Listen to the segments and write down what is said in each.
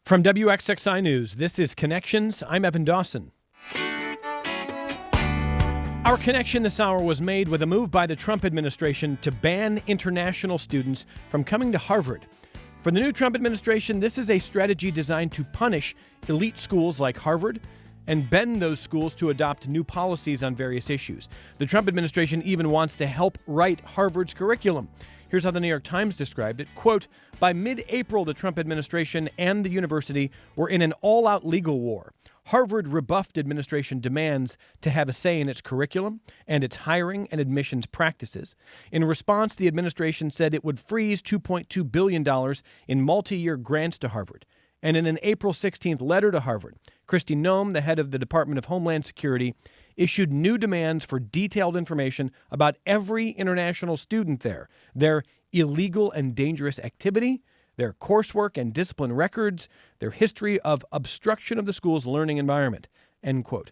From WXXI News, this is Connections. I'm Evan Dawson. Our connection this hour was made with a move by the Trump administration to ban international students from coming to Harvard. For the new Trump administration, this is a strategy designed to punish elite schools like Harvard and bend those schools to adopt new policies on various issues. The Trump administration even wants to help write Harvard's curriculum. Here's how the New York Times described it. Quote, by mid-April, the Trump administration and the university were in an all-out legal war. Harvard rebuffed administration demands to have a say in its curriculum and its hiring and admissions practices. In response, the administration said it would freeze $2.2 billion in multi-year grants to Harvard. And in an April 16th letter to Harvard, Kristi Noem, the head of the Department of Homeland Security, issued new demands for detailed information about every international student there, their illegal and dangerous activity, their coursework and discipline records, their history of obstruction of the school's learning environment, end quote.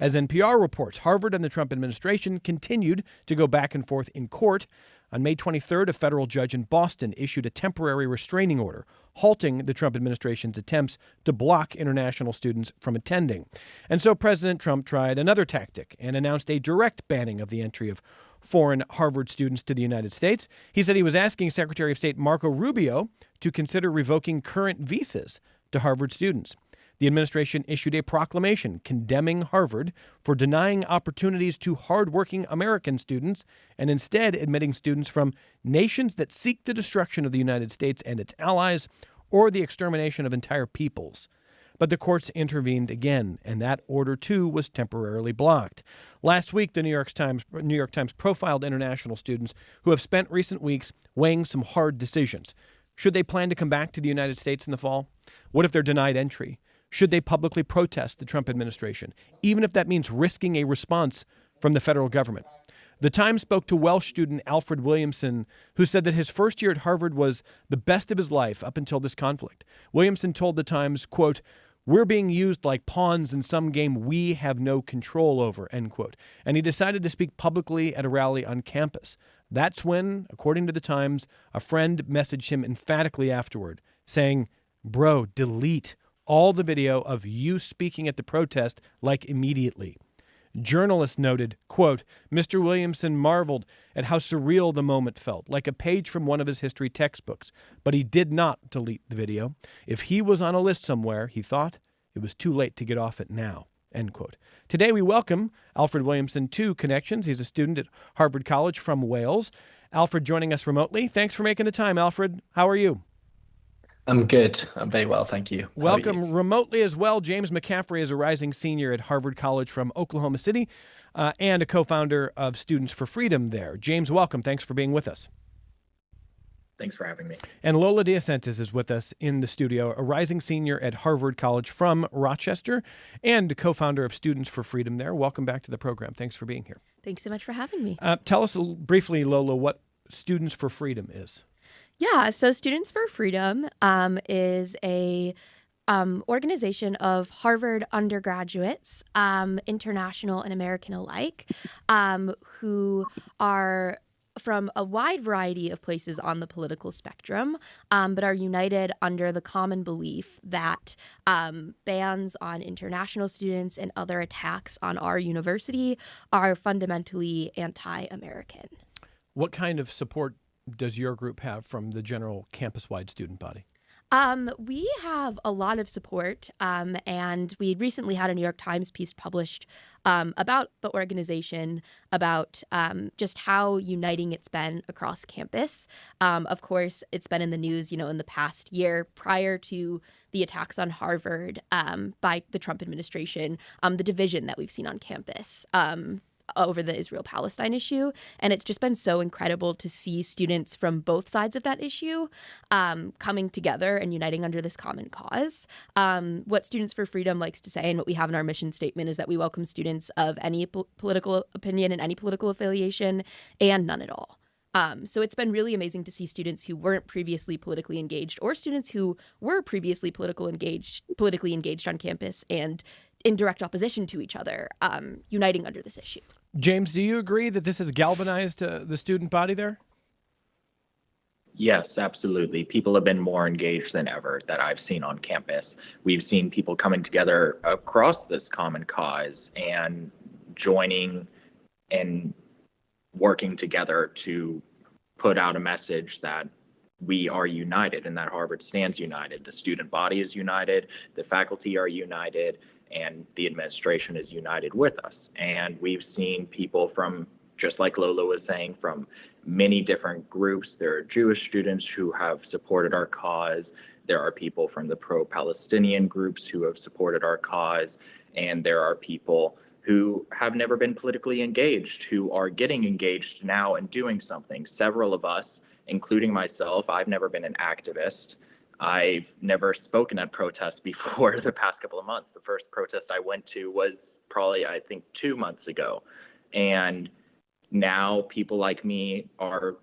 As NPR reports, Harvard and the Trump administration continued to go back and forth in court. On May 23rd, a federal judge in Boston issued a temporary restraining order, halting the Trump administration's attempts to block international students from attending. And so President Trump tried another tactic and announced a direct banning of the entry of foreign Harvard students to the United States. He said he was asking Secretary of State Marco Rubio to consider revoking current visas to Harvard students. The administration issued a proclamation condemning Harvard for denying opportunities to hardworking American students and instead admitting students from nations that seek the destruction of the United States and its allies or the extermination of entire peoples. But the courts intervened again, and that order, too, was temporarily blocked. Last week, the New York Times profiled international students who have spent recent weeks weighing some hard decisions. Should they plan to come back to the United States in the fall? What if they're denied entry? Should they publicly protest the Trump administration, even if that means risking a response from the federal government? The Times spoke to Welsh student Alfred Williamson, who said that his first year at Harvard was the best of his life up until this conflict. Williamson told the Times, quote, we're being used like pawns in some game we have no control over, end quote. And he decided to speak publicly at a rally on campus. That's when, according to the Times, a friend messaged him emphatically afterward, saying, bro, delete all the video of you speaking at the protest, like immediately. Journalists noted, quote, Mr. Williamson marveled at how surreal the moment felt, like a page from one of his history textbooks, but he did not delete the video. If he was on a list somewhere, he thought it was too late to get off it now, end quote. Today we welcome Alfred Williamson to Connections. He's a student at Harvard College from Wales. Alfred joining us remotely. Thanks for making the time, Alfred. How are you? I'm good. I'm very well, thank you. Welcome remotely as well. James McCaffrey is a rising senior at Harvard College from Oklahoma City and a co-founder of Students for Freedom there. James, welcome. Thanks for being with us. Thanks for having me. And Lola DeSantis is with us in the studio, a rising senior at Harvard College from Rochester and a co-founder of Students for Freedom there. Welcome back to the program. Thanks for being here. Thanks so much for having me. Tell us briefly, Lola, what Students for Freedom is. Yeah, so Students for Freedom is a organization of Harvard undergraduates, international and American alike, who are from a wide variety of places on the political spectrum, but are united under the common belief that bans on international students and other attacks on our university are fundamentally anti-American. What kind of support does your group have from the general campus-wide student body? We have a lot of support, and we recently had a New York Times piece published about the organization, about just how uniting it's been across campus. Of course, it's been in the news, in the past year prior to the attacks on Harvard by the Trump administration, the division that we've seen on campus. Over the Israel-Palestine issue. And it's just been so incredible to see students from both sides of that issue coming together and uniting under this common cause. What Students for Freedom likes to say, and what we have in our mission statement, is that we welcome students of any political opinion and any political affiliation and none at all. So it's been really amazing to see students who weren't previously politically engaged or students who were previously politically engaged on campus and in direct opposition to each other, uniting under this issue. James, do you agree that this has galvanized the student body there? Yes, absolutely. People have been more engaged than ever that I've seen on campus. We've seen people coming together across this common cause and joining and working together to put out a message that we are united and that Harvard stands united. The student body is united, the faculty are united, and the administration is united with us. And we've seen people from, just like Lola was saying, from many different groups. There are Jewish students who have supported our cause. There are people from the pro-Palestinian groups who have supported our cause. And there are people who have never been politically engaged, who are getting engaged now and doing something. Several of us, including myself, I've never been an activist. I've never spoken at protests before the past couple of months. The first protest I went to was probably, I think, 2 months ago. And now people like me are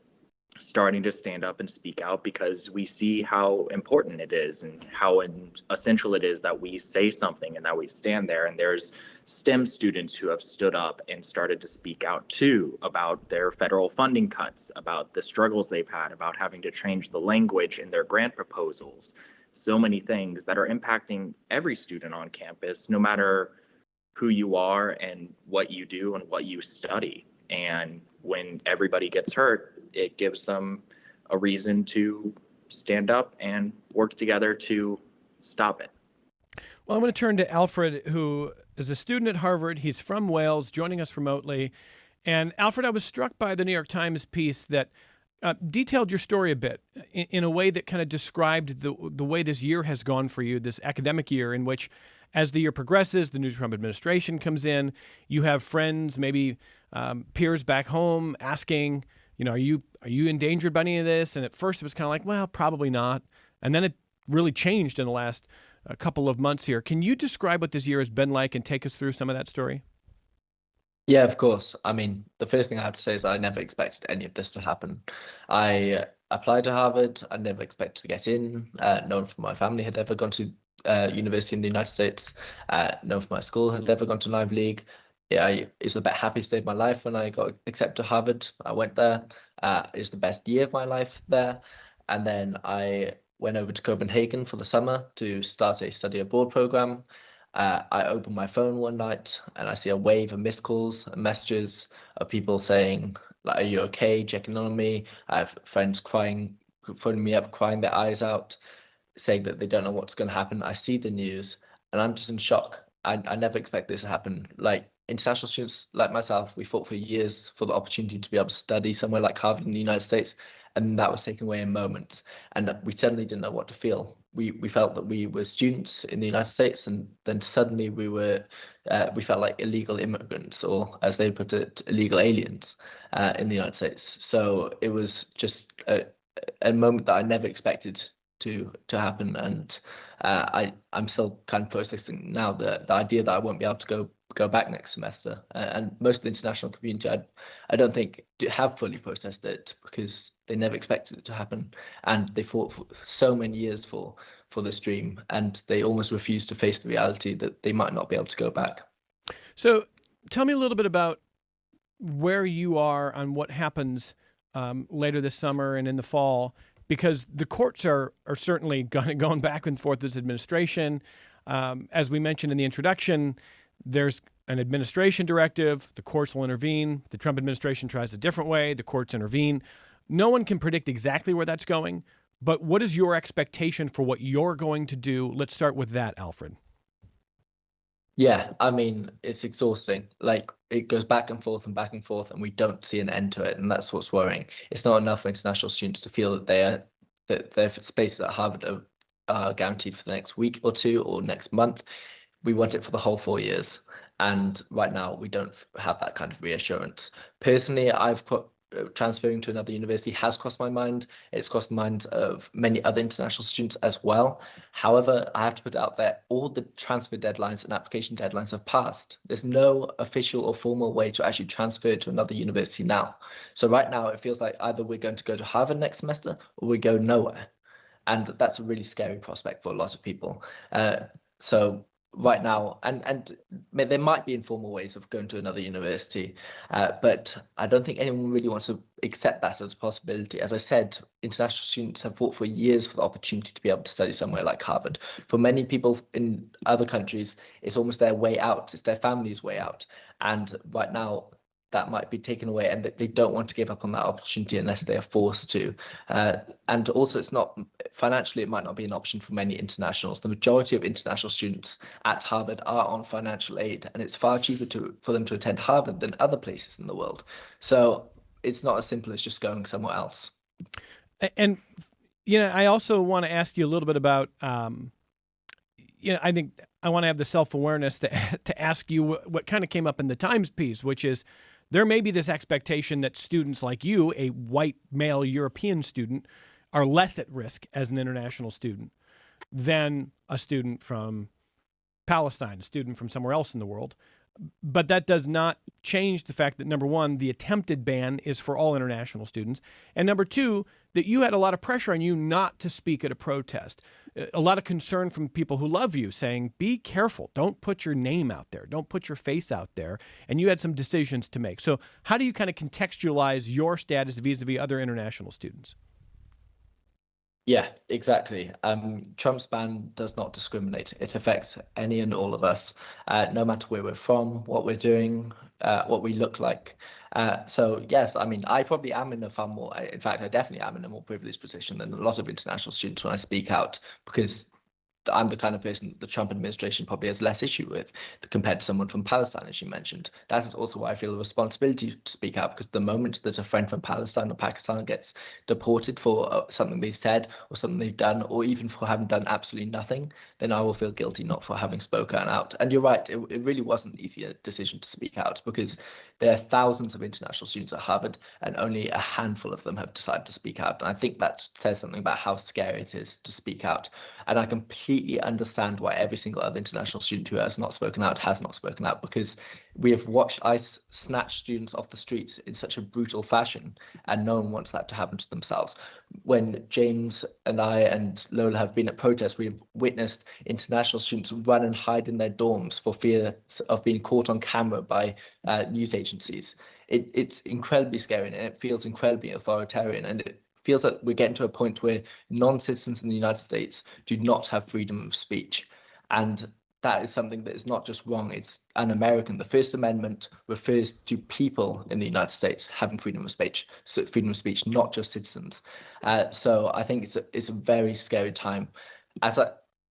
starting to stand up and speak out because we see how important it is and how essential it is that we say something and that we stand there. And there's STEM students who have stood up and started to speak out too about their federal funding cuts, about the struggles they've had, about having to change the language in their grant proposals. So many things that are impacting every student on campus, no matter who you are and what you do and what you study. And when everybody gets hurt, it gives them a reason to stand up and work together to stop it. Well, I'm going to turn to Alfred, who is a student at Harvard. He's from Wales, joining us remotely. And Alfred, I was struck by the New York Times piece that detailed your story a bit in a way that kind of described the way this year has gone for you, this academic year in which, as the year progresses, the new Trump administration comes in, you have friends, maybe peers back home asking, are you endangered by any of this? And at first it was kind of like, well, probably not. And then it really changed in the last couple of months here. Can you describe what this year has been like and take us through some of that story? Yeah, of course. I mean, the first thing I have to say is I never expected any of this to happen. I applied to Harvard. I never expected to get in. No one from my family had ever gone to university in the United States. No one from my school had ever gone to an Ivy League. Yeah, it was the happiest day of my life when I got accepted to Harvard. I went there. It was the best year of my life there. And then I went over to Copenhagen for the summer to start a study abroad program. I opened my phone one night and I see a wave of missed calls and messages of people saying, like, are you okay? Checking on me. I have friends crying, phoning me up, crying their eyes out, saying that they don't know what's going to happen. I see the news and I'm just in shock. I never expect this to happen. Like, international students like myself, we fought for years for the opportunity to be able to study somewhere like Harvard in the United States, and that was taken away in moments. And we suddenly didn't know what to feel. We felt that we were students in the United States, and then suddenly we felt like illegal immigrants, or as they put it, illegal aliens in the United States. So it was just a moment that I never expected to happen, and I'm still kind of processing now the idea that I won't be able to go back next semester, and most of the international community I don't think have fully processed it because they never expected it to happen, and they fought for so many years for this dream, and they almost refused to face the reality that they might not be able to go back. So tell me a little bit about where you are on what happens later this summer and in the fall, because the courts are certainly going back and forth with this administration. As we mentioned in the introduction, there's an administration directive. The courts will intervene. The Trump administration tries a different way. The courts intervene. No one can predict exactly where that's going, but what is your expectation for what you're going to do? Let's start with that, Alfred. Yeah, I mean, it's exhausting. Like, it goes back and forth, and we don't see an end to it, and that's what's worrying. It's not enough for international students to feel that their spaces at Harvard are guaranteed for the next week or two or next month. We want it for the whole 4 years, and right now we don't have that kind of reassurance. Personally, transferring to another university has crossed my mind. It's crossed the minds of many other international students as well. However, I have to put it out there, all the transfer deadlines and application deadlines have passed. There's no official or formal way to actually transfer to another university now. So right now it feels like either we're going to go to Harvard next semester or we go nowhere. And that's a really scary prospect for a lot of people. So right now, and there might be informal ways of going to another university, but I don't think anyone really wants to accept that as a possibility. As I said, international students have fought for years for the opportunity to be able to study somewhere like Harvard. For many people in other countries, it's almost their way out, it's their family's way out, and right now that might be taken away, and they don't want to give up on that opportunity unless they are forced to. And also, it's not financially, it might not be an option for many internationals. The majority of international students at Harvard are on financial aid, and it's far cheaper for them to attend Harvard than other places in the world. So it's not as simple as just going somewhere else. And I also want to ask you a little bit about I think I want to have the self-awareness to ask you what kind of came up in the Times piece, which is there may be this expectation that students like you, a white male European student, are less at risk as an international student than a student from Palestine, a student from somewhere else in the world. But that does not change the fact that, number one, the attempted ban is for all international students. And number two, that you had a lot of pressure on you not to speak at a protest. A lot of concern from people who love you saying, be careful. Don't put your name out there. Don't put your face out there. And you had some decisions to make. So how do you kind of contextualize your status vis-a-vis other international students? Yeah, exactly. Trump's ban does not discriminate. It affects any and all of us, no matter where we're from, what we're doing, what we look like. So yes, I mean, I probably am in a far more, in fact, I definitely am in a more privileged position than a lot of international students when I speak out, because I'm the kind of person that the Trump administration probably has less issue with compared to someone from Palestine, as you mentioned. That is also why I feel a responsibility to speak out, because the moment that a friend from Palestine or Pakistan gets deported for something they've said or something they've done, or even for having done absolutely nothing, then I will feel guilty not for having spoken out. And you're right, it really wasn't an easy decision to speak out, because there are thousands of international students at Harvard and only a handful of them have decided to speak out. And I think that says something about how scary it is to speak out. And I completely understand why every single other international student who has not spoken out, because we have watched ICE snatch students off the streets in such a brutal fashion, and no one wants that to happen to themselves. When James and I and Lola have been at protests, we've witnessed international students run and hide in their dorms for fear of being caught on camera by news agencies. It's incredibly scary, and it feels incredibly authoritarian, and it feels like we're getting to a point where non-citizens in the United States do not have freedom of speech. And that is something that is not just wrong, it's un-American. The First Amendment refers to people in the United States having freedom of speech, not just citizens. So I think it's a very scary time. As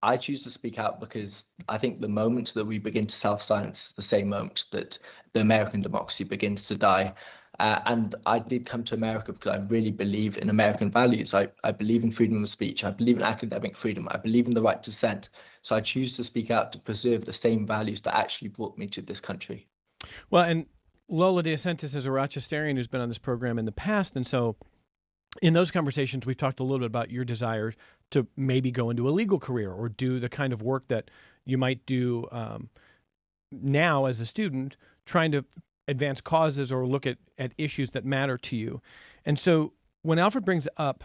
I choose to speak out because I think the moment that we begin to self-silence is the same moment that the American democracy begins to die. And I did come to America because I really believe in American values. I believe in freedom of speech. I believe in academic freedom. I believe in the right to dissent. So I choose to speak out to preserve the same values that actually brought me to this country. Well, and Lola DeSantis is a Rochesterian who's been on this program in the past. And so in those conversations, we've talked a little bit about your desire to maybe go into a legal career or do the kind of work that you might do now as a student, trying to advance causes or look at issues that matter to you. And so when Alfred brings up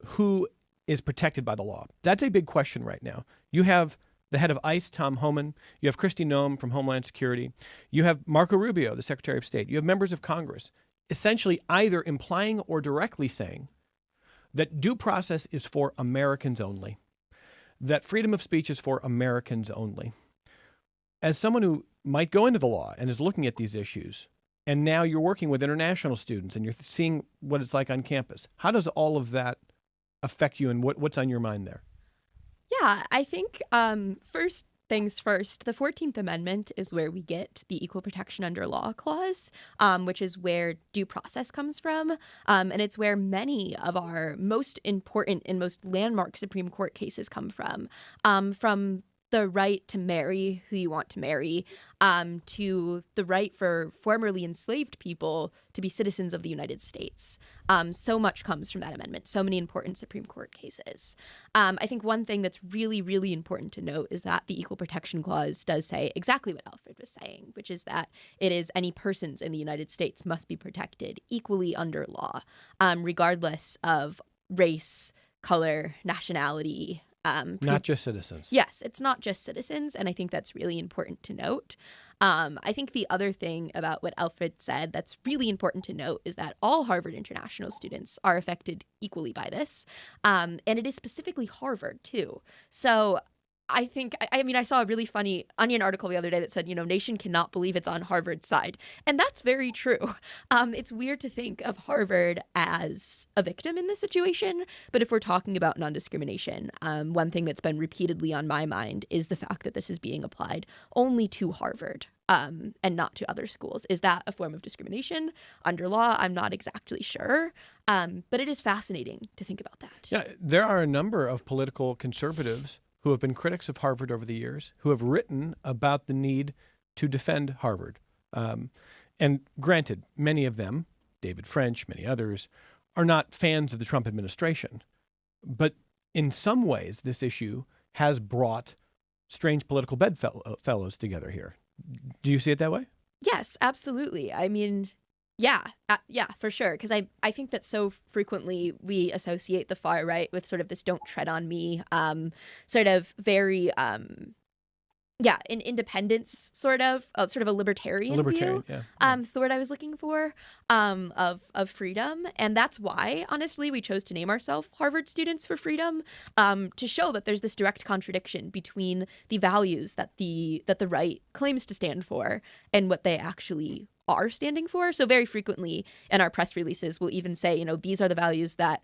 who is protected by the law, that's a big question right now. You have the head of ICE, Tom Homan. You have Kristi Noem from Homeland Security. You have Marco Rubio, the Secretary of State. You have members of Congress essentially either implying or directly saying that due process is for Americans only, that freedom of speech is for Americans only. As someone who might go into the law and is looking at these issues, and now you're working with international students and you're seeing what it's like on campus, how does all of that affect you, and what's on your mind there? Yeah, I think first things first, the 14th Amendment is where we get the Equal Protection Under Law clause, which is where due process comes from. And it's where many of our most important and most landmark Supreme Court cases come from the right to marry who you want to marry, to the right for formerly enslaved people to be citizens of the United States. So much comes from that amendment, so many important Supreme Court cases. I think one thing that's really, really important to note is that the Equal Protection Clause does say exactly what Alfred was saying, which is that it is any persons in the United States must be protected equally under law, regardless of race, color, nationality, Not just citizens. Yes, it's not just citizens, and I think that's really important to note. I think the other thing about what Alfred said that's really important to note is that all Harvard International students are affected equally by this, and it is specifically Harvard too. So I think, I mean, I saw a really funny Onion article the other day that said, Nation cannot believe it's on Harvard's side. And that's very true. It's weird to think of Harvard as a victim in this situation. But if we're talking about non-discrimination, one thing that's been repeatedly on my mind is the fact that this is being applied only to Harvard and not to other schools. Is that a form of discrimination under law? I'm not exactly sure. But it is fascinating to think about that. Yeah, there are a number of political conservatives who have been critics of Harvard over the years, who have written about the need to defend Harvard. And granted, many of them, David French, many others, are not fans of the Trump administration. But in some ways, this issue has brought strange political bedfellows together here. Do you see it that way? Yes, absolutely. I mean, yeah, for sure. Because I think that so frequently we associate the far right with sort of this "don't tread on me," sort of very, an independence sort of a libertarian view. Yeah. It's the word I was looking for, of freedom, and that's why, honestly, we chose to name ourselves Harvard Students for Freedom, to show that there's this direct contradiction between the values that the right claims to stand for and what they actually are standing for. So very frequently in our press releases, we'll even say, these are the values that,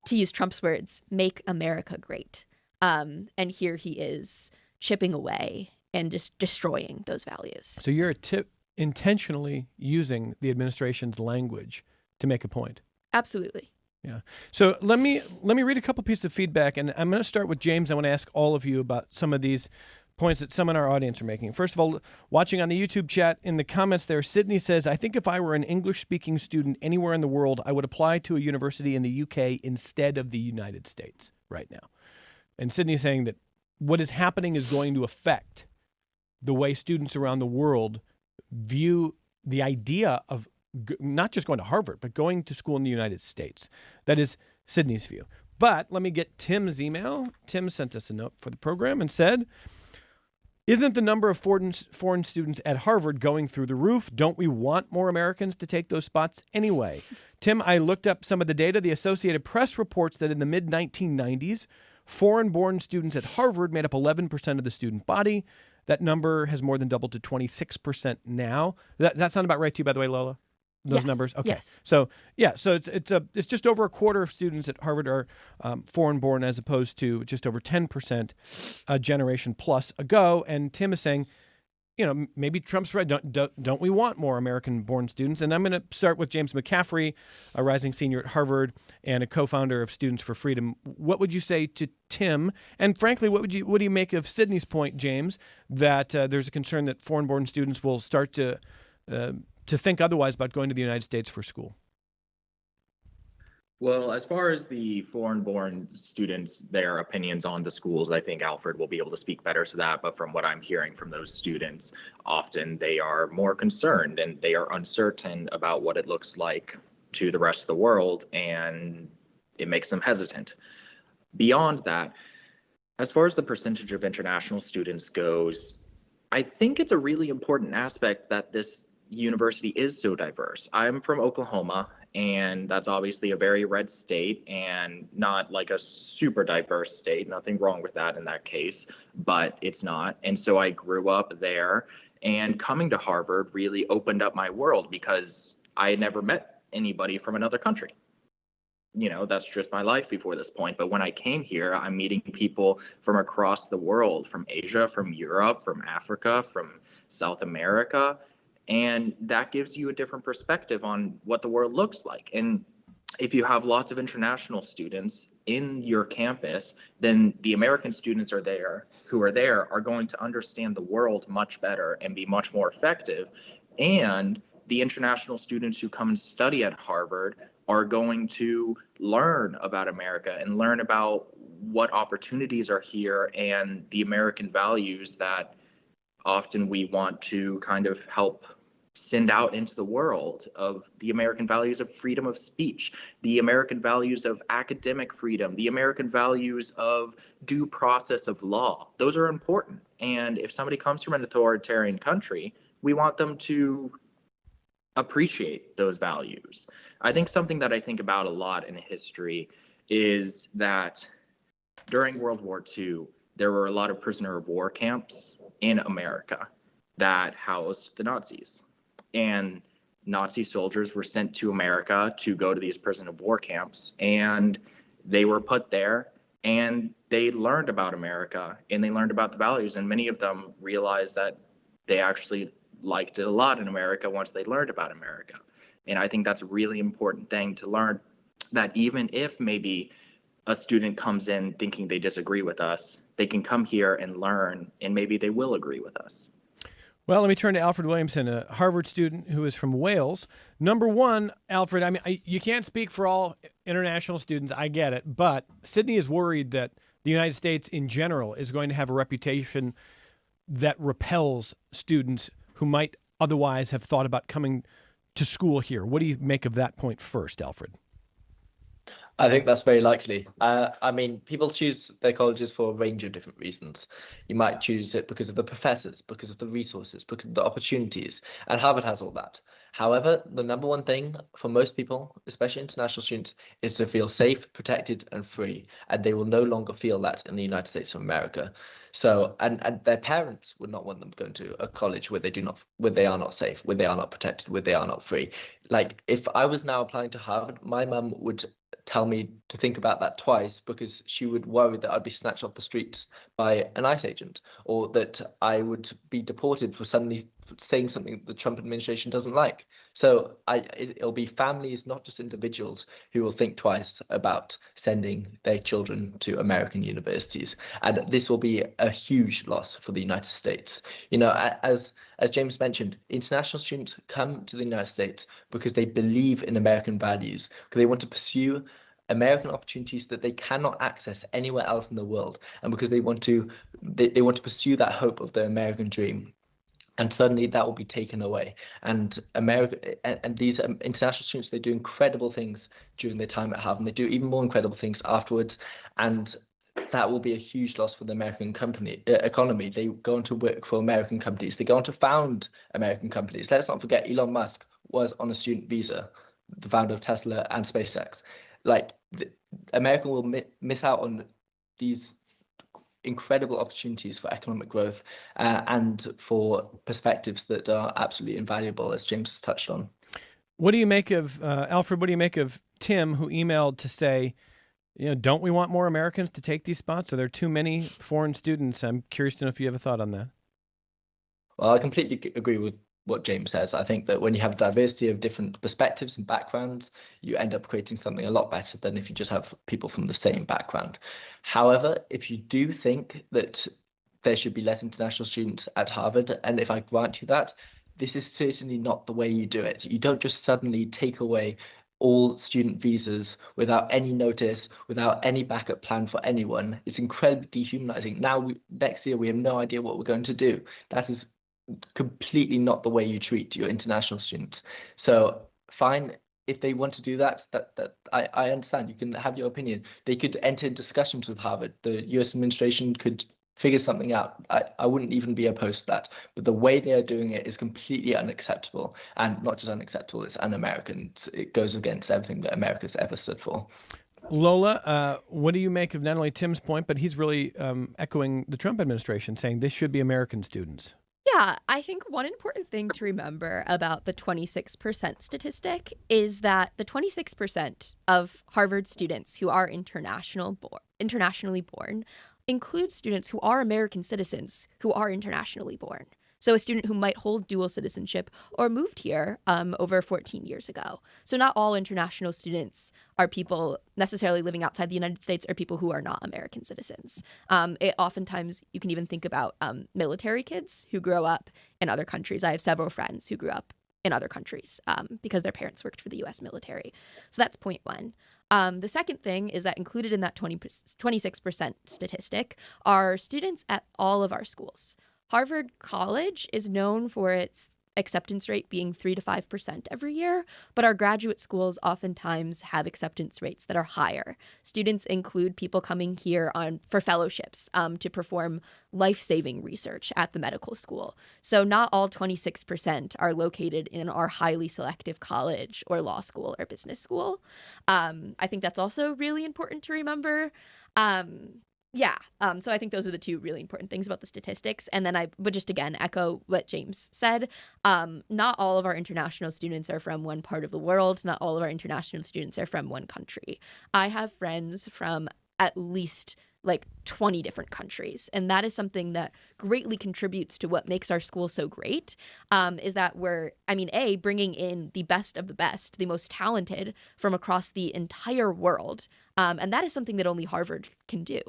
to use Trump's words, make America great. And here he is chipping away and just destroying those values. So you're intentionally using the administration's language to make a point. Absolutely. Yeah. So let me read a couple pieces of feedback, and I'm going to start with James. I want to ask all of you about some of these points that some in our audience are making. First of all, watching on the YouTube chat, in the comments there, Sydney says, I think if I were an English-speaking student anywhere in the world, I would apply to a university in the UK instead of the United States right now. And Sydney's saying that what is happening is going to affect the way students around the world view the idea of not just going to Harvard, but going to school in the United States. That is Sydney's view. But let me get Tim's email. Tim sent us a note for the program and said, isn't the number of foreign students at Harvard going through the roof? Don't we want more Americans to take those spots anyway? Tim, I looked up some of the data. The Associated Press reports that in the mid-1990s, foreign-born students at Harvard made up 11% of the student body. That number has more than doubled to 26% now. That sound about right to you, by the way, Lola? Those Yes, numbers? Okay. yes. So it's just over a quarter of students at Harvard are foreign-born, as opposed to just over 10% a generation plus ago. And Tim is saying, maybe Trump's right. Don't we want more American-born students? And I'm going to start with James McCaffrey, a rising senior at Harvard and a co-founder of Students for Freedom. What would you say to Tim? And frankly, what do you make of Sydney's point, James, that there's a concern that foreign-born students will start to think otherwise about going to the United States for school? Well, as far as the foreign-born students, their opinions on the schools, I think Alfred will be able to speak better to that. But from what I'm hearing from those students, often they are more concerned and they are uncertain about what it looks like to the rest of the world, and it makes them hesitant. Beyond that, as far as the percentage of international students goes, I think it's a really important aspect that this university is so diverse. I'm from Oklahoma, and that's obviously a very red state and not like a super diverse state. Nothing wrong with that in that case, but it's not. And so I grew up there, and coming to Harvard really opened up my world because I had never met anybody from another country. That's just my life before this point. But when I came here, I'm meeting people from across the world, from Asia, from Europe, from Africa, from South America. And that gives you a different perspective on what the world looks like. And if you have lots of international students in your campus, then the American students who are there are going to understand the world much better and be much more effective. And the international students who come and study at Harvard are going to learn about America and learn about what opportunities are here and the American values that often we want to kind of help send out into the world of the American values of freedom of speech, the American values of academic freedom, the American values of due process of law. Those are important. And if somebody comes from an authoritarian country, we want them to appreciate those values. I think something that I think about a lot in history is that during World War II, there were a lot of prisoner of war camps in America that housed the Nazis. And Nazi soldiers were sent to America to go to these prisoner of war camps, and they were put there and they learned about America and they learned about the values, and many of them realized that they actually liked it a lot in America once they learned about America. And I think that's a really important thing to learn, that even if maybe a student comes in thinking they disagree with us, they can come here and learn, and maybe they will agree with us. Well, let me turn to Alfred Williamson, a Harvard student who is from Wales. Number one, Alfred, I mean, you can't speak for all international students. I get it. But Sydney is worried that the United States in general is going to have a reputation that repels students who might otherwise have thought about coming to school here. What do you make of that point first, Alfred? I think that's very likely. I mean, people choose their colleges for a range of different reasons. You might choose it because of the professors, because of the resources, because of the opportunities, and Harvard has all that. However, the number one thing for most people, especially international students, is to feel safe, protected, and free, and they will no longer feel that in the United States of America. So, and their parents would not want them going to a college where they are not safe, where they are not protected, where they are not free. Like, if I was now applying to Harvard, my mum would tell me to think about that twice, because she would worry that I'd be snatched off the streets by an ICE agent, or that I would be deported for suddenly saying something the Trump administration doesn't like. So it'll be families, not just individuals, who will think twice about sending their children to American universities. And this will be a huge loss for the United States. You know, as James mentioned, international students come to the United States because they believe in American values, because they want to pursue American opportunities that they cannot access anywhere else in the world, and because they want to pursue that hope of the American dream. And suddenly that will be taken away. And these international students, they do incredible things during their time at Harvard, and they do even more incredible things afterwards. And that will be a huge loss for the American economy. They go on to work for American companies. They go on to found American companies. Let's not forget, Elon Musk was on a student visa, the founder of Tesla and SpaceX. Like, America will miss out on these incredible opportunities for economic growth and for perspectives that are absolutely invaluable, as James has touched on. What do you make of, Alfred, what do you make of Tim, who emailed to say, you know, don't we want more Americans to take these spots? Are there too many foreign students? I'm curious to know if you have a thought on that. Well, I completely agree with what James says. I think that when you have diversity of different perspectives and backgrounds, you end up creating something a lot better than if you just have people from the same background. However, if you do think that there should be less international students at Harvard, and if I grant you that, this is certainly not the way you do it. You don't just suddenly take away all student visas without any notice, without any backup plan for anyone. It's incredibly dehumanizing. Now, next year, we have no idea what we're going to do. That is completely not the way you treat your international students. So fine, if they want to do that, I understand. You can have your opinion. They could enter discussions with Harvard. The US administration could figure something out. I wouldn't even be opposed to that. But the way they are doing it is completely unacceptable. And not just unacceptable, it's un-American. It goes against everything that America's ever stood for. Lola, what do you make of not only Tim's point, but he's really echoing the Trump administration, saying this should be American students? Yeah, I think one important thing to remember about the 26% statistic is that the 26% of Harvard students who are internationally born include students who are American citizens who are internationally born. So a student who might hold dual citizenship or moved here over 14 years ago. So not all international students are people necessarily living outside the United States or people who are not American citizens. Oftentimes, you can even think about military kids who grow up in other countries. I have several friends who grew up in other countries because their parents worked for the U.S. military. So that's point one. The second thing is that included in that 26% statistic are students at all of our schools. Harvard College is known for its acceptance rate being 3 to 5% every year, but our graduate schools oftentimes have acceptance rates that are higher. Students include people coming here for fellowships to perform life-saving research at the medical school. So not all 26% are located in our highly selective college or law school or business school. I think that's also really important to remember. So I think those are the two really important things about the statistics. And then I would just again echo what James said. Not all of our international students are from one part of the world. Not all of our international students are from one country. I have friends from at least like 20 different countries. And that is something that greatly contributes to what makes our school so great, is that we're, bringing in the best of the best, the most talented from across the entire world. And that is something that only Harvard can do.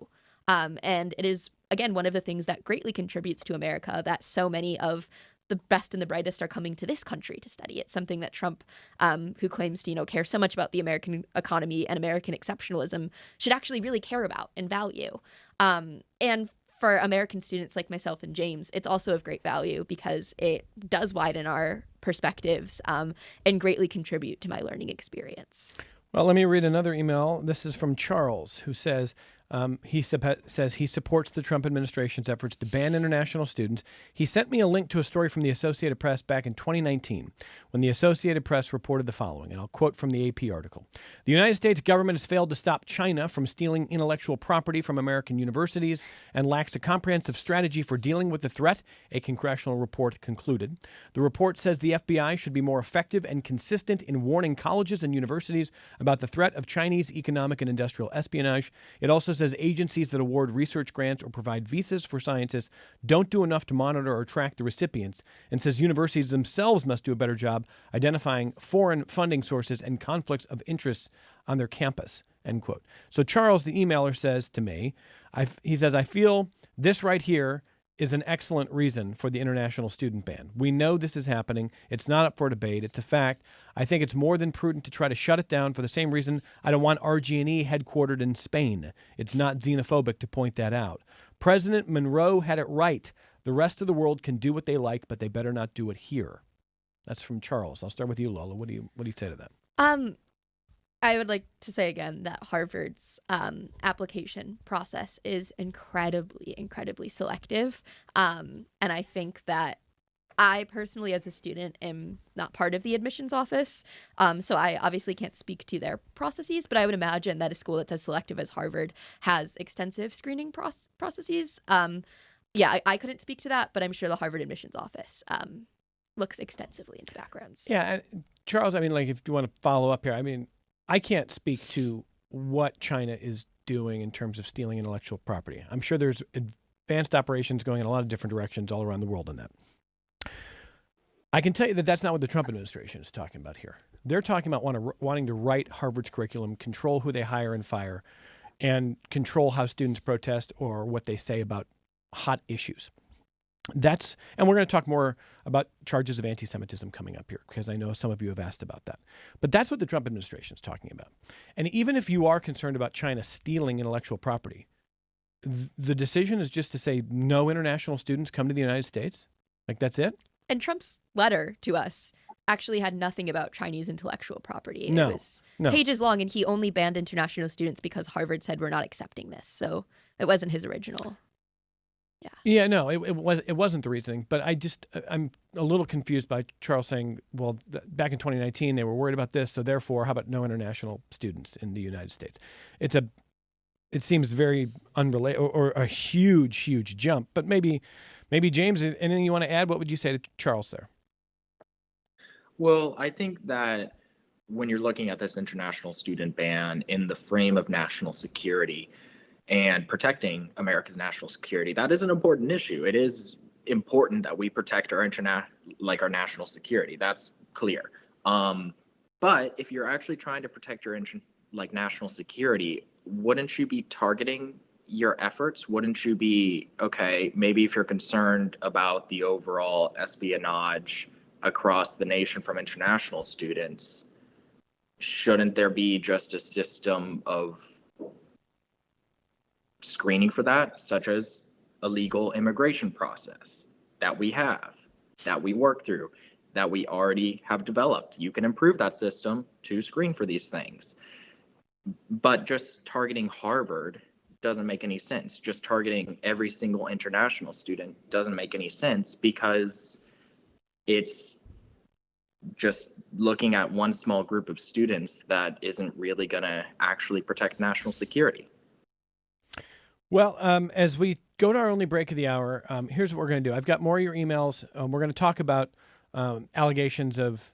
And it is, again, one of the things that greatly contributes to America, that so many of the best and the brightest are coming to this country to study. It's something that Trump, who claims to, care so much about the American economy and American exceptionalism, should actually really care about and value. And for American students like myself and James, it's also of great value because it does widen our perspectives and greatly contribute to my learning experience. Well, let me read another email. This is from Charles, who says he supports the Trump administration's efforts to ban international students. He sent me a link to a story from the Associated Press back in 2019 when the Associated Press reported the following, and I'll quote from the AP article. The United States government has failed to stop China from stealing intellectual property from American universities and lacks a comprehensive strategy for dealing with the threat, a congressional report concluded. The report says the FBI should be more effective and consistent in warning colleges and universities about the threat of Chinese economic and industrial espionage. It also says agencies that award research grants or provide visas for scientists don't do enough to monitor or track the recipients, and says universities themselves must do a better job identifying foreign funding sources and conflicts of interest on their campus, end quote. So Charles, the emailer, says to me, he says, I feel this right here is an excellent reason for the international student ban. We know this is happening. It's not up for debate. It's a fact. I think it's more than prudent to try to shut it down for the same reason I don't want RG&E headquartered in Spain. It's not xenophobic to point that out. President Monroe had it right. The rest of the world can do what they like, but they better not do it here. That's from Charles. I'll start with you, Lola. What do you say to that? I would like to say again that Harvard's application process is incredibly, incredibly selective. And I think that I personally, as a student, am not part of the admissions office. So I obviously can't speak to their processes, but I would imagine that a school that's as selective as Harvard has extensive screening processes. I couldn't speak to that, but I'm sure the Harvard admissions office looks extensively into backgrounds. Yeah, and Charles, if you want to follow up here, I can't speak to what China is doing in terms of stealing intellectual property. I'm sure there's advanced operations going in a lot of different directions all around the world in that. I can tell you that that's not what the Trump administration is talking about here. They're talking about wanting to write Harvard's curriculum, control who they hire and fire, and control how students protest or what they say about hot issues. And we're going to talk more about charges of anti-Semitism coming up here, because I know some of you have asked about that. But that's what the Trump administration is talking about. And even if you are concerned about China stealing intellectual property, the decision is just to say no international students come to the United States. That's it. And Trump's letter to us actually had nothing about Chinese intellectual property. No, it was pages long, and he only banned international students because Harvard said we're not accepting this. So it wasn't his original. Yeah, no, it wasn't the reasoning, but I'm a little confused by Charles saying, well, back in 2019 they were worried about this, so therefore, how about no international students in the United States? It seems very unrelated or a huge jump. But maybe James, anything you want to add? What would you say to Charles there? Well, I think that when you're looking at this international student ban in the frame of national security and protecting America's national security, that is an important issue. It is important that we protect our our national security. That's clear. But if you're actually trying to protect your national security, wouldn't you be targeting your efforts? Wouldn't you be, okay, maybe if you're concerned about the overall espionage across the nation from international students, shouldn't there be just a system of screening for that, such as a legal immigration process that we have, that we work through? that we already have developed. You can improve that system to screen for these things. But just targeting Harvard doesn't make any sense. Just targeting every single international student doesn't make any sense, because it's just looking at one small group of students that isn't really going to actually protect national security. Well, as we go to our only break of the hour, here's what we're going to do. I've got more of your emails. We're going to talk about allegations of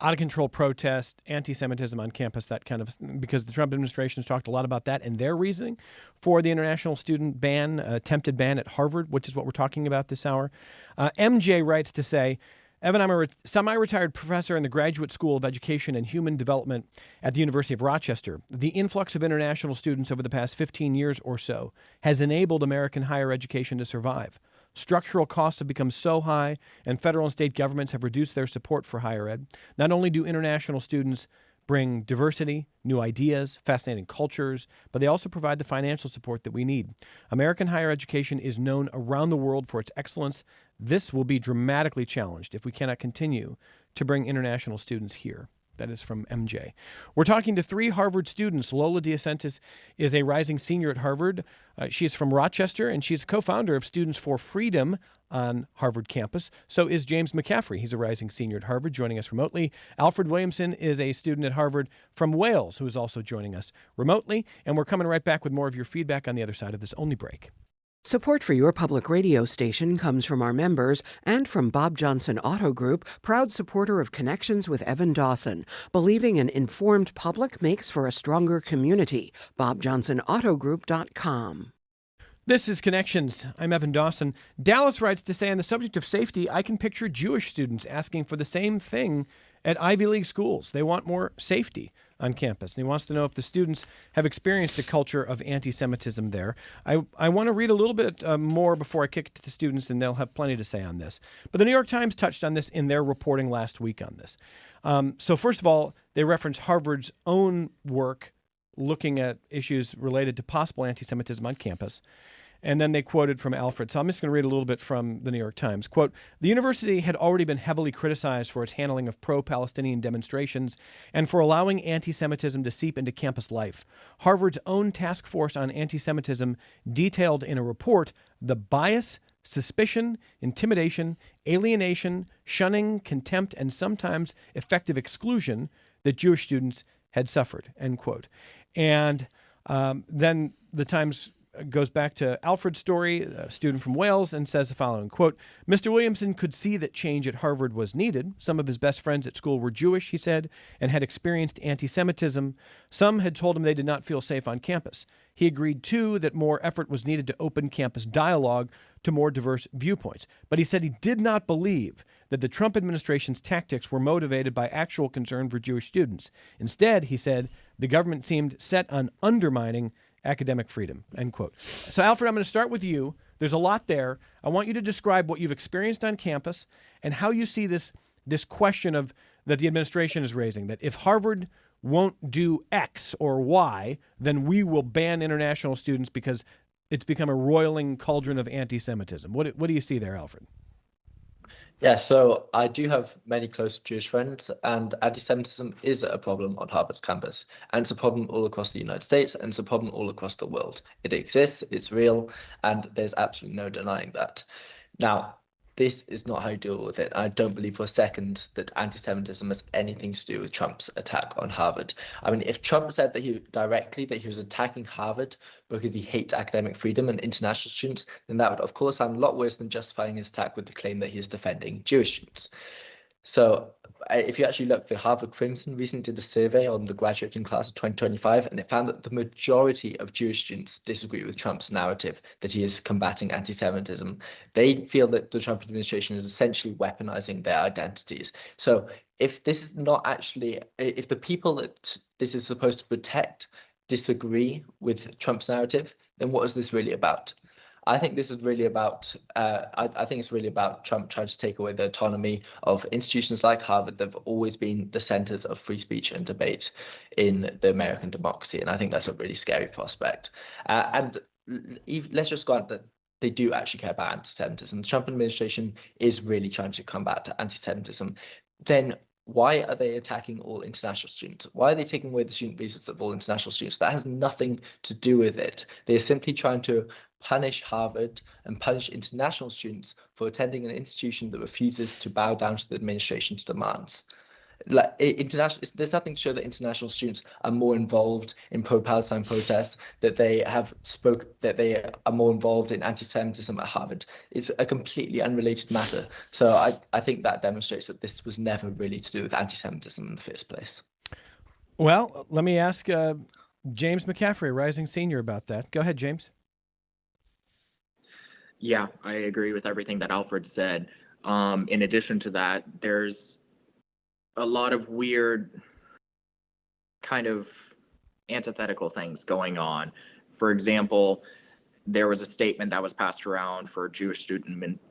out-of-control protest, anti-Semitism on campus, that kind of, because the Trump administration has talked a lot about that and their reasoning for the international student ban, attempted ban at Harvard, which is what we're talking about this hour. MJ writes to say, Evan, I'm a semi-retired professor in the Graduate School of Education and Human Development at the University of Rochester. The influx of international students over the past 15 years or so has enabled American higher education to survive. Structural costs have become so high, and federal and state governments have reduced their support for higher ed. Not only do international students bring diversity, new ideas, fascinating cultures, but they also provide the financial support that we need. American higher education is known around the world for its excellence. This will be dramatically challenged if we cannot continue to bring international students here. That is from MJ. We're talking to 3 Harvard students. Lola DeSantis is a rising senior at Harvard. She is from Rochester, and she's co-founder of Students for Freedom on Harvard campus. So is James McCaffrey. He's a rising senior at Harvard, joining us remotely. Alfred Williamson is a student at Harvard from Wales, who is also joining us remotely. And we're coming right back with more of your feedback on the other side of this only break. Support for your public radio station comes from our members and from Bob Johnson Auto Group, proud supporter of Connections with Evan Dawson. Believing an informed public makes for a stronger community. BobJohnsonAutoGroup.com. This is Connections. I'm Evan Dawson. Dallas writes to say, on the subject of safety, I can picture Jewish students asking for the same thing at Ivy League schools. They want more safety on campus. And he wants to know if the students have experienced a culture of anti-Semitism there. I want to read a little bit more before I kick it to the students, and they'll have plenty to say on this. But the New York Times touched on this in their reporting last week on this. So first of all, they referenced Harvard's own work looking at issues related to possible anti-Semitism on campus. And then they quoted from Alfred. So I'm just going to read a little bit from the New York Times. Quote, the university had already been heavily criticized for its handling of pro-Palestinian demonstrations and for allowing anti-Semitism to seep into campus life. Harvard's own task force on anti-Semitism detailed in a report the bias, suspicion, intimidation, alienation, shunning, contempt, and sometimes effective exclusion that Jewish students had suffered, end quote. And then the Times goes back to Alfred's story, a student from Wales, and says the following, quote, Mr. Williamson could see that change at Harvard was needed. Some of his best friends at school were Jewish, he said, and had experienced anti-Semitism. Some had told him they did not feel safe on campus. He agreed, too, that more effort was needed to open campus dialogue to more diverse viewpoints. But he said he did not believe that the Trump administration's tactics were motivated by actual concern for Jewish students. Instead, he said, the government seemed set on undermining academic freedom, end quote. So, Alfred, I'm going to start with you. There's a lot there. I want you to describe what you've experienced on campus and how you see this question of that the administration is raising, that if Harvard won't do X or Y, then we will ban international students because it's become a roiling cauldron of anti-Semitism. What do you see there, Alfred? Yeah, so I do have many close Jewish friends, and anti-Semitism is a problem on Harvard's campus. And it's a problem all across the United States, and it's a problem all across the world. It exists, it's real, and there's absolutely no denying that. Now, this is not how you deal with it. I don't believe for a second that anti-Semitism has anything to do with Trump's attack on Harvard. I mean, if Trump said that he was attacking Harvard because he hates academic freedom and international students, then that would, of course, sound a lot worse than justifying his attack with the claim that he is defending Jewish students. So if you actually look, the Harvard Crimson recently did a survey on the graduating class of 2025, and it found that the majority of Jewish students disagree with Trump's narrative that he is combating anti-Semitism. They feel that the Trump administration is essentially weaponizing their identities. So if this is not actually, if the people that this is supposed to protect disagree with Trump's narrative, then what is this really about? I think this is really about, I think it's really about Trump trying to take away the autonomy of institutions like Harvard that have always been the centers of free speech and debate in the American democracy. And I think that's a really scary prospect. And let's just grant that they do actually care about anti-Semitism, the Trump administration is really trying to combat anti-Semitism, then why are they attacking all international students? Why are they taking away the student visas of all international students? That has nothing to do with it. They're simply trying to punish Harvard and punish international students for attending an institution that refuses to bow down to the administration's demands. Like there's nothing to show that international students are more involved in pro-Palestine protests, that they are more involved in anti-Semitism at Harvard. It's a completely unrelated matter. So I think that demonstrates that this was never really to do with anti-Semitism in the first place. Well, let me ask James McCaffrey, rising senior, about that. Go ahead, James. Yeah, I agree with everything that Alfred said. In addition to that, there's a lot of weird kind of antithetical things going on. For example, there was a statement that was passed around for Jewish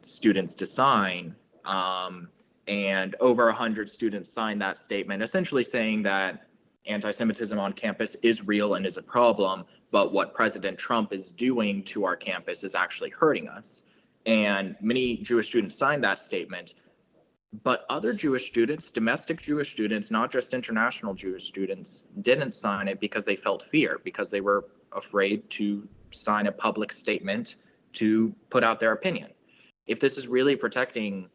students to sign, and over 100 students signed that statement, essentially saying that anti-Semitism on campus is real and is a problem, but what President Trump is doing to our campus is actually hurting us. And many Jewish students signed that statement, but other Jewish students, domestic Jewish students, not just international Jewish students, didn't sign it because they felt fear, because they were afraid to sign a public statement to put out their opinion. If this is really protecting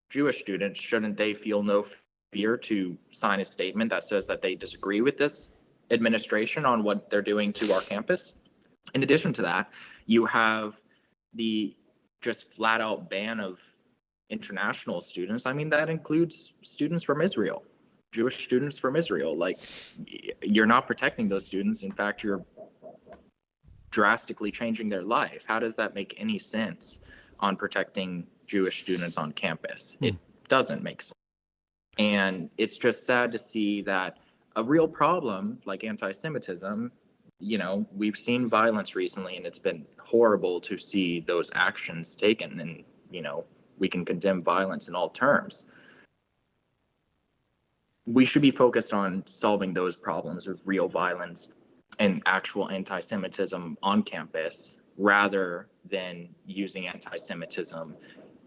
Jewish students, shouldn't they feel no fear to sign a statement that says that they disagree with this administration on what they're doing to our campus? In addition to that, you have the just flat out ban of international students. I mean, that includes students from Israel, Jewish students from Israel. Like, you're not protecting those students. In fact, you're drastically changing their life. How does that make any sense on protecting Jewish students on campus? It doesn't make sense. And it's just sad to see that a real problem like anti-Semitism, we've seen violence recently, and it's been horrible to see those actions taken. And, we can condemn violence in all terms. We should be focused on solving those problems of real violence and actual anti-Semitism on campus, rather than using anti-Semitism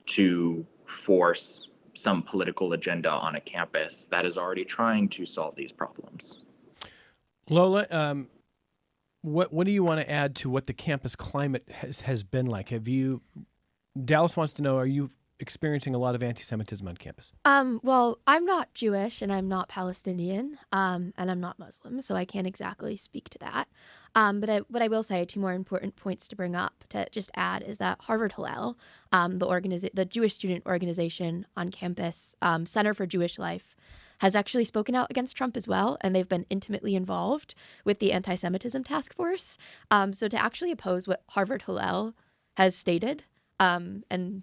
to force some political agenda on a campus that is already trying to solve these problems. Lola, what do you want to add to what the campus climate has been like? Dallas wants to know, are you experiencing a lot of anti-Semitism on campus? Well, I'm not Jewish and I'm not Palestinian, and I'm not Muslim, so I can't exactly speak to that. But what I will say, two more important points to bring up, to just add, is that Harvard Hillel, the Jewish student organization on campus, Center for Jewish Life, has actually spoken out against Trump as well, and they've been intimately involved with the anti-Semitism task force. So to actually oppose what Harvard Hillel has stated, and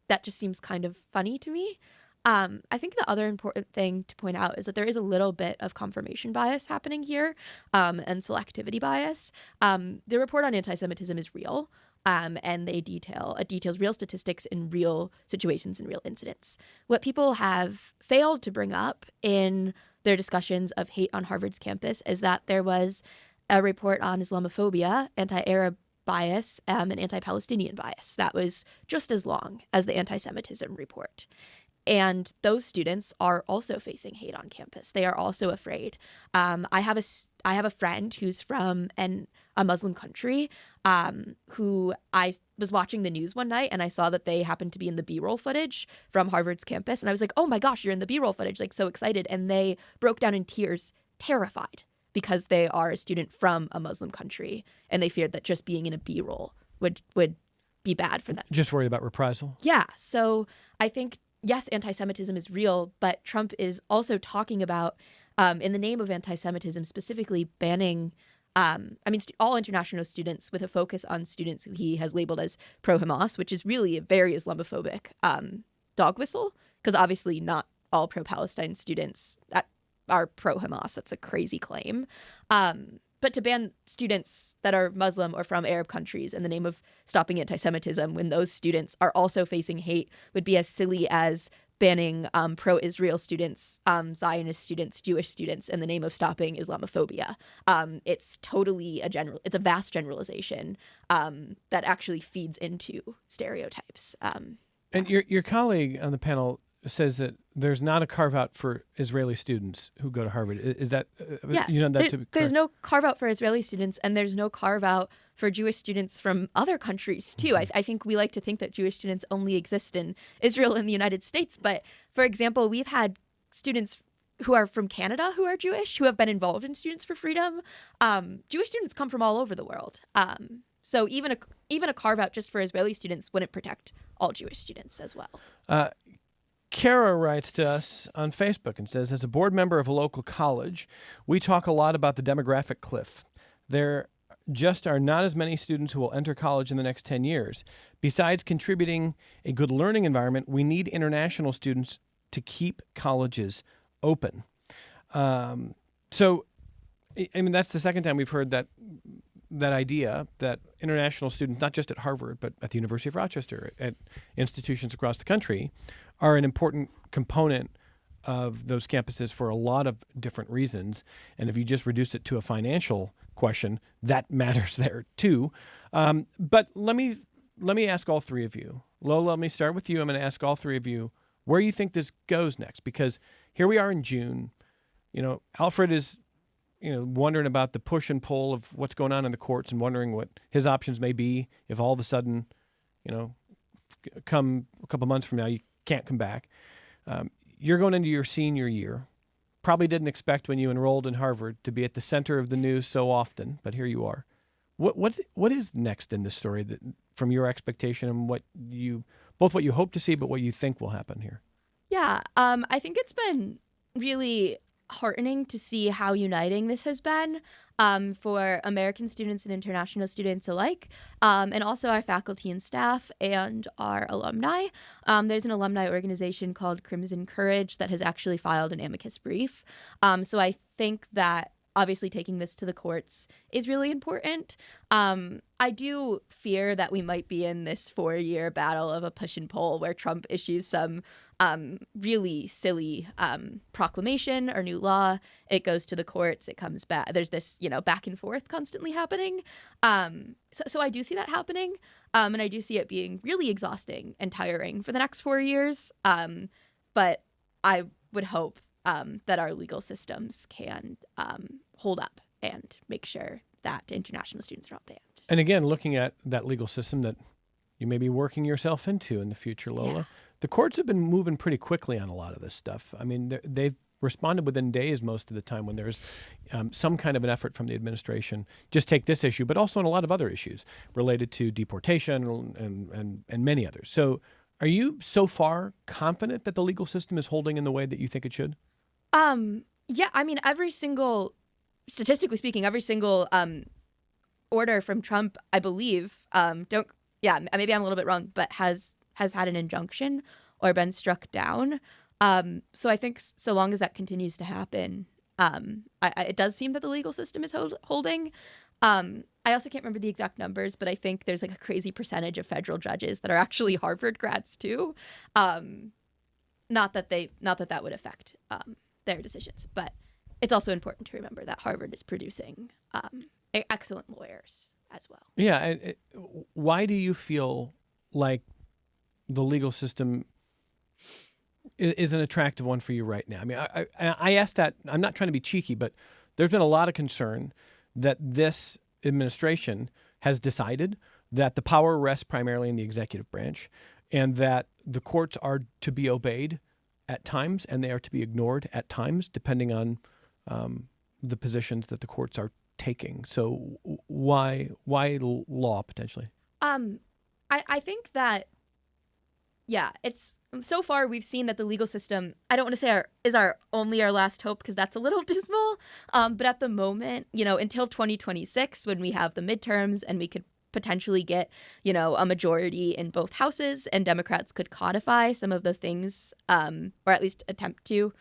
that just seems kind of funny to me. I think the other important thing to point out is that there is a little bit of confirmation bias happening here, and selectivity bias. The report on anti-Semitism is real, and it details real statistics in real situations and real incidents. What people have failed to bring up in their discussions of hate on Harvard's campus is that there was a report on Islamophobia, anti-Arab bias, and anti-Palestinian bias that was just as long as the anti-Semitism report. And those students are also facing hate on campus. They are also afraid. I have a friend who's from a Muslim country, who I was watching the news one night and I saw that they happened to be in the B-roll footage from Harvard's campus. And I was like, oh my gosh, you're in the B-roll footage, like so excited. And they broke down in tears, terrified, because they are a student from a Muslim country and they feared that just being in a B-roll would be bad for them. Just worried about reprisal? Yeah. So I think, yes, anti-Semitism is real, but Trump is also talking about, in the name of anti-Semitism, specifically banning, all international students, with a focus on students who he has labeled as pro-Hamas, which is really a very Islamophobic dog whistle, because obviously not all pro-Palestine students are pro-Hamas. That's a crazy claim. But to ban students that are Muslim or from Arab countries in the name of stopping anti-Semitism when those students are also facing hate would be as silly as banning pro-Israel students, Zionist students, Jewish students in the name of stopping Islamophobia. It's totally it's a vast generalization that actually feeds into stereotypes. And your colleague on the panel says that there's not a carve out for Israeli students who go to Harvard. Is that yes? You know that to be there's correct? no carve out for Israeli students, and there's no carve out for Jewish students from other countries too. I think we like to think that Jewish students only exist in Israel and the United States, but for example, we've had students who are from Canada who are Jewish who have been involved in Students for Freedom. Jewish students come from all over the world. So even a carve out just for Israeli students wouldn't protect all Jewish students as well. Kara writes to us on Facebook and says, as a board member of a local college, we talk a lot about the demographic cliff. There just are not as many students who will enter college in the next 10 years. Besides contributing a good learning environment, we need international students to keep colleges open. So, I mean, that's the second time we've heard that idea that international students, not just at Harvard, but at the University of Rochester, at institutions across the country, are an important component of those campuses for a lot of different reasons. And if you just reduce it to a financial question, that matters there too. But let me ask all three of you. Lola, let me start with you. I'm going to ask all three of you where you think this goes next, because here we are in June. You know, Alfred is wondering about the push and pull of what's going on in the courts and wondering what his options may be if all of a sudden, come a couple months from now, you can't come back. You're going into your senior year. Probably didn't expect when you enrolled in Harvard to be at the center of the news so often, but here you are. What is next in this story that, from your expectation, and what you hope to see, but what you think will happen here? Yeah, I think it's been really heartening to see how uniting this has been for American students and international students alike, and also our faculty and staff and our alumni. There's an alumni organization called Crimson Courage that has actually filed an amicus brief. So I think that obviously taking this to the courts is really important. I do fear that we might be in this 4-year battle of a push and pull where Trump issues some really silly proclamation or new law. It goes to the courts. It comes back. There's this, back and forth constantly happening. So I do see that happening. And I do see it being really exhausting and tiring for the next 4 years. But I would hope that our legal systems can hold up and make sure that international students are not banned. And again, looking at that legal system that you may be working yourself into in the future, Lola, Yeah. The courts have been moving pretty quickly on a lot of this stuff. I mean, they've responded within days most of the time when there's some kind of an effort from the administration. Just take this issue, but also on a lot of other issues related to deportation and many others. So are you so far confident that the legal system is holding in the way that you think it should? Yeah, I mean, statistically speaking, every single order from Trump, I believe, maybe I'm a little bit wrong, but has had an injunction or been struck down. So I think so long as that continues to happen, it does seem that the legal system is holding. I also can't remember the exact numbers, but I think there's like a crazy percentage of federal judges that are actually Harvard grads too. Not that would affect their decisions, but it's also important to remember that Harvard is producing excellent lawyers as well. Yeah. Why do you feel like the legal system is an attractive one for you right now? I mean, I asked that. I'm not trying to be cheeky, but there's been a lot of concern that this administration has decided that the power rests primarily in the executive branch and that the courts are to be obeyed at times and they are to be ignored at times, depending on the positions that the courts are taking. So why law potentially? I think that, yeah, it's so far we've seen that the legal system, I don't want to say is our last hope because that's a little dismal. But at the moment, until 2026, when we have the midterms and we could potentially get, a majority in both houses and Democrats could codify some of the things, or at least attempt to,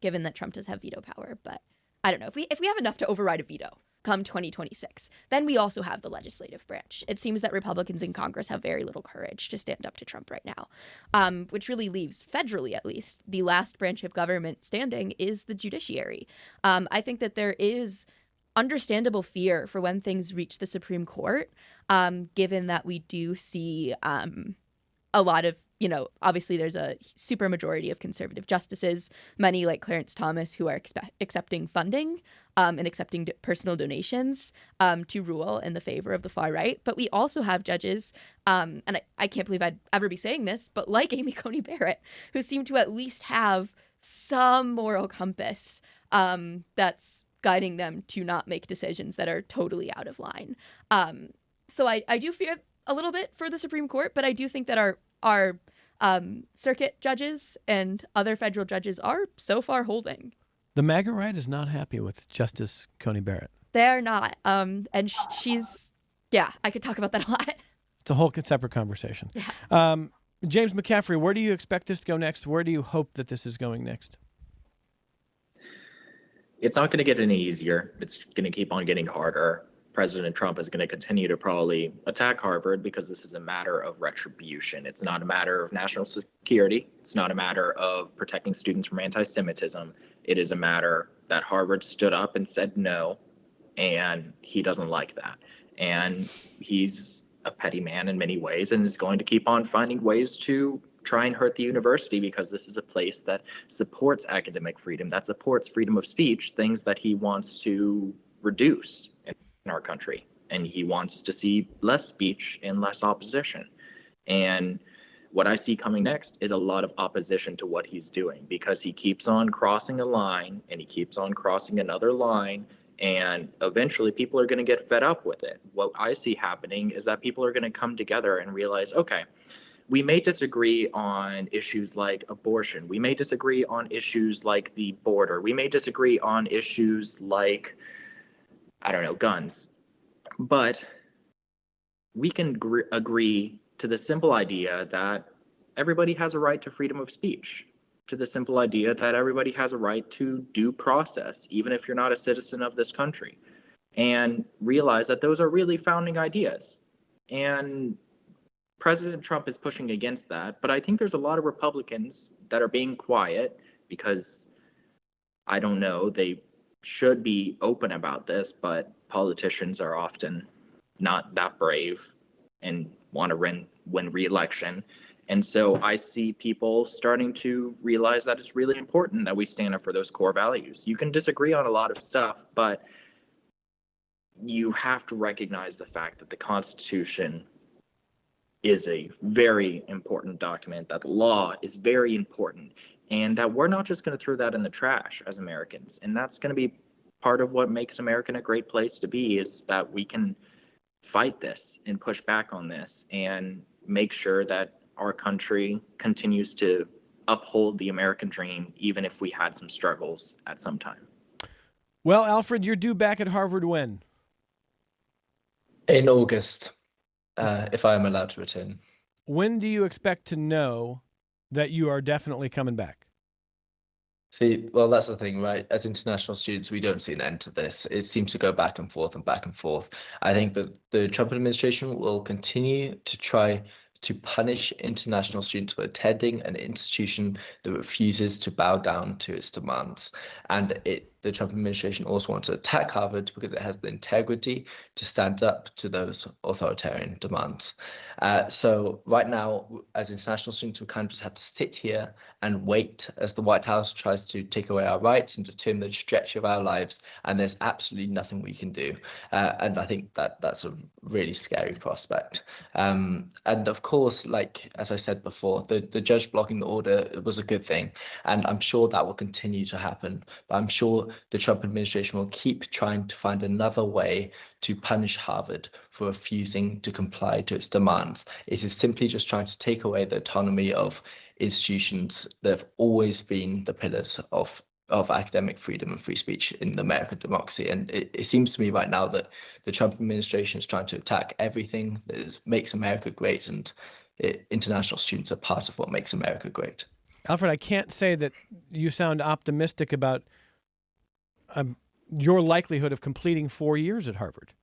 given that Trump does have veto power. But I don't know if we have enough to override a veto. come 2026. Then we also have the legislative branch. It seems that Republicans in Congress have very little courage to stand up to Trump right now, which really leaves, federally at least, the last branch of government standing is the judiciary. I think that there is understandable fear for when things reach the Supreme Court, given that we do see a lot of, obviously there's a super majority of conservative justices, many like Clarence Thomas, who are accepting funding and accepting personal donations to rule in the favor of the far right. But we also have judges, and I can't believe I'd ever be saying this, but like Amy Coney Barrett, who seem to at least have some moral compass that's guiding them to not make decisions that are totally out of line. So I do fear a little bit for the Supreme Court, but I do think that our circuit judges and other federal judges are so far holding. The MAGA right is not happy with Justice Coney Barrett. They're not. And she's, I could talk about that a lot. It's a whole separate conversation. Yeah. James McCaffrey, where do you expect this to go next? Where do you hope that this is going next? It's not going to get any easier. It's going to keep on getting harder. President Trump is going to continue to probably attack Harvard because this is a matter of retribution. It's not a matter of national security. It's not a matter of protecting students from anti-Semitism. It is a matter that Harvard stood up and said no, and he doesn't like that. And he's a petty man in many ways and is going to keep on finding ways to try and hurt the university because this is a place that supports academic freedom, that supports freedom of speech, things that he wants to reduce in our country. And he wants to see less speech and less opposition. And what I see coming next is a lot of opposition to what he's doing because he keeps on crossing a line and he keeps on crossing another line. And eventually people are going to get fed up with it. What I see happening is that people are going to come together and realize, okay, we may disagree on issues like abortion. We may disagree on issues like the border. We may disagree on issues like, guns. But we can agree to the simple idea that everybody has a right to freedom of speech, to the simple idea that everybody has a right to due process, even if you're not a citizen of this country, and realize that those are really founding ideas. And President Trump is pushing against that, but I think there's a lot of Republicans that are being quiet because, I don't know, they should be open about this, but politicians are often not that brave and want to win re-election. And so I see people starting to realize that it's really important that we stand up for those core values. You can disagree on a lot of stuff, but you have to recognize the fact that the Constitution is a very important document, that law is very important, and that we're not just going to throw that in the trash as Americans. And that's going to be part of what makes America a great place to be, is that we can fight this and push back on this and make sure that our country continues to uphold the American dream, even if we had some struggles at some time. Well, Alfred, you're due back at Harvard when? In August, if I am allowed to return. When do you expect to know that you are definitely coming back? See, well, that's the thing, right? As international students, we don't see an end to this. It seems to go back and forth and back and forth. I think that the Trump administration will continue to try to punish international students for attending an institution that refuses to bow down to its demands. And the Trump administration also wants to attack Harvard because it has the integrity to stand up to those authoritarian demands. So right now, as international students, we kind of just have to sit here and wait as the White House tries to take away our rights and determine the trajectory of our lives. And there's absolutely nothing we can do. And I think that's a really scary prospect. And of course, like, as I said before, the judge blocking the order was a good thing. And I'm sure that will continue to happen. But I'm sure the Trump administration will keep trying to find another way to punish Harvard for refusing to comply to its demands. It is simply just trying to take away the autonomy of institutions that have always been the pillars of academic freedom and free speech in the American democracy. And it seems to me right now that the Trump administration is trying to attack everything that makes America great, and international students are part of what makes America great. Alfred, I can't say that you sound optimistic about your likelihood of completing 4 years at Harvard?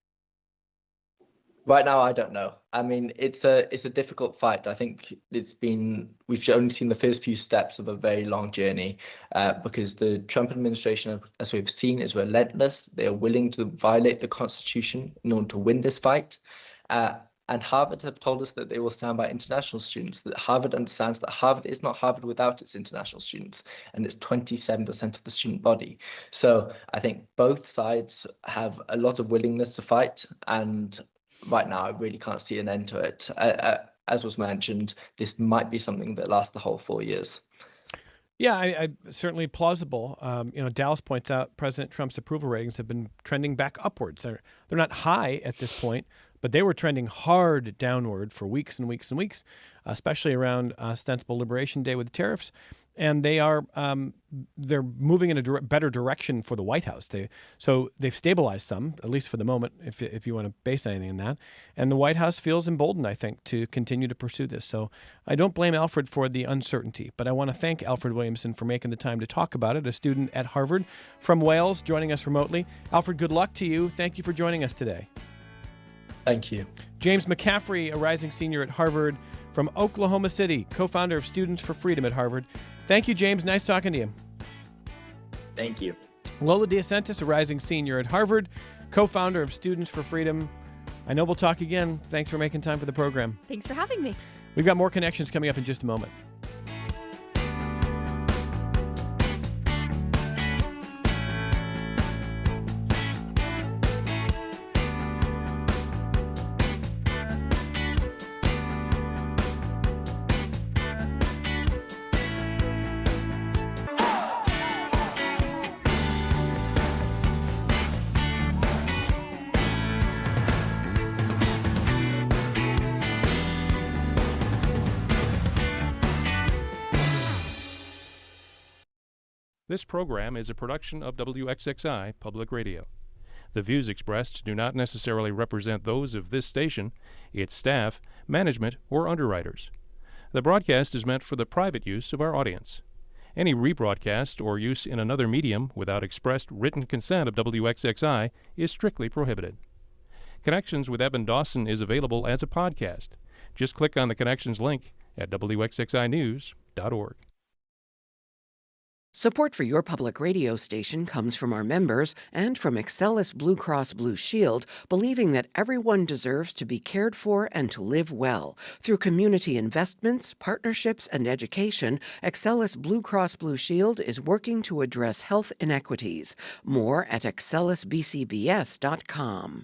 Right now, I don't know. I mean, it's a difficult fight. I think we've only seen the first few steps of a very long journey, because the Trump administration, as we've seen, is relentless. They are willing to violate the Constitution in order to win this fight. And Harvard have told us that they will stand by international students, that Harvard understands that Harvard is not Harvard without its international students, and it's 27% of the student body. So I think both sides have a lot of willingness to fight, and right now I really can't see an end to it. As was mentioned, this might be something that lasts the whole 4 years. Yeah, I certainly plausible. Dallas points out President Trump's approval ratings have been trending back upwards. They're not high at this point, but they were trending hard downward for weeks and weeks and weeks, especially around ostensible Liberation Day with tariffs. And they're moving in a better direction for the White House. So they've stabilized some, at least for the moment, if you want to base anything on that. And the White House feels emboldened, I think, to continue to pursue this. So I don't blame Alfred for the uncertainty, but I want to thank Alfred Williamson for making the time to talk about it, a student at Harvard from Wales, joining us remotely. Alfred, good luck to you. Thank you for joining us today. Thank you. James McCaffrey, a rising senior at Harvard from Oklahoma City, co-founder of Students for Freedom at Harvard. Thank you, James. Nice talking to you. Thank you. Lola DeSantis, a rising senior at Harvard, co-founder of Students for Freedom. I know we'll talk again. Thanks for making time for the program. Thanks for having me. We've got more connections coming up in just a moment. This program is a production of WXXI Public Radio. The views expressed do not necessarily represent those of this station, its staff, management, or underwriters. The broadcast is meant for the private use of our audience. Any rebroadcast or use in another medium without expressed written consent of WXXI is strictly prohibited. Connections with Evan Dawson is available as a podcast. Just click on the Connections link at WXXInews.org. Support for your public radio station comes from our members and from Excellus Blue Cross Blue Shield, believing that everyone deserves to be cared for and to live well. Through community investments, partnerships, and education, Excellus Blue Cross Blue Shield is working to address health inequities. More at excellusbcbs.com.